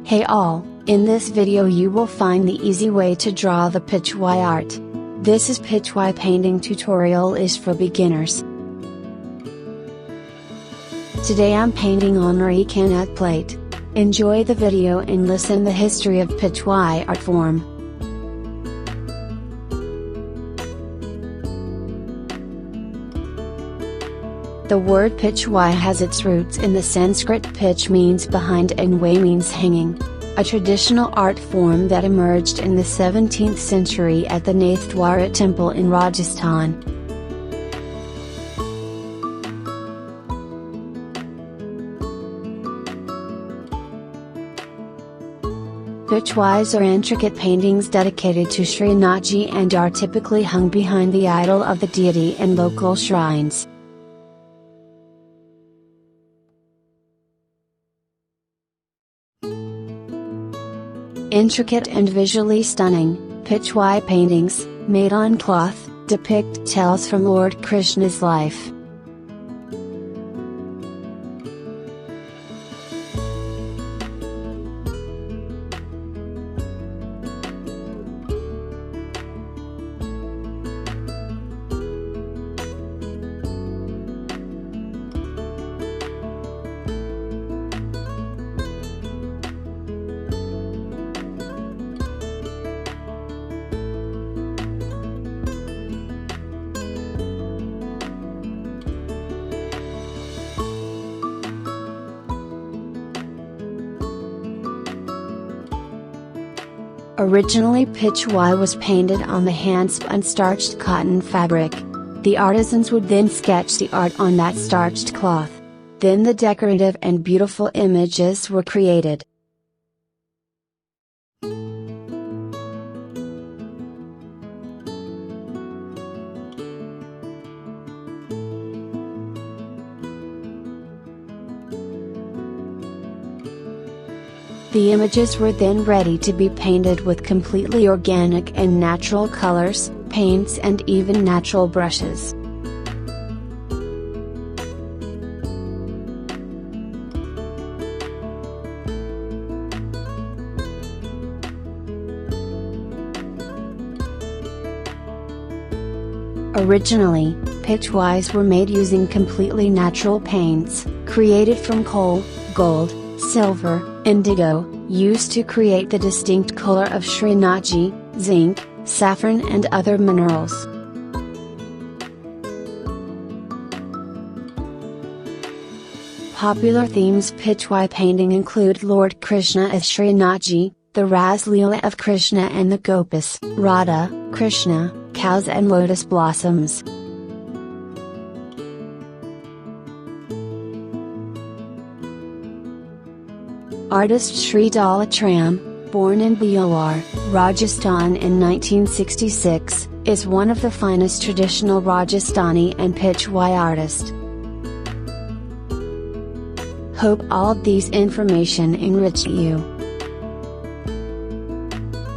Hey all, in this video you will find the easy way to draw the Pichwai art. This is Pichwai painting tutorial is for beginners. Today I'm painting on recanut plate. Enjoy the video and listen the history of Pichwai art form. The word Pichwai has its roots in the Sanskrit pitch means behind and wai means hanging. A traditional art form that emerged in the 17th century at the Nathdwara temple in Rajasthan. Pichwais are intricate paintings dedicated to Srinathji and are typically hung behind the idol of the deity in local shrines. Intricate and visually stunning, Pichwai paintings, made on cloth, depict tales from Lord Krishna's life. Originally Pichwai was painted on the hand-spun starched cotton fabric. The artisans would then sketch the art on that starched cloth. Then the decorative and beautiful images were created. The images were then ready to be painted with completely organic and natural colors, paints and even natural brushes. Originally, Pichwais were made using completely natural paints, created from coal, gold, silver, indigo, used to create the distinct color of Srinathji, zinc, saffron and other minerals. Popular themes Pichwai painting include Lord Krishna as Srinathji, the Ras Leela of Krishna and the Gopis, Radha, Krishna, cows and lotus blossoms. Artist Sri Dalatram, born in Bihar, Rajasthan in 1966, is one of the finest traditional Rajasthani and Pichwai artists. Hope all of these information enrich you.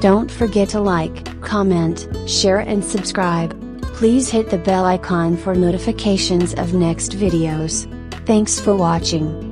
Don't forget to like, comment, share and subscribe. Please hit the bell icon for notifications of next videos. Thanks for watching.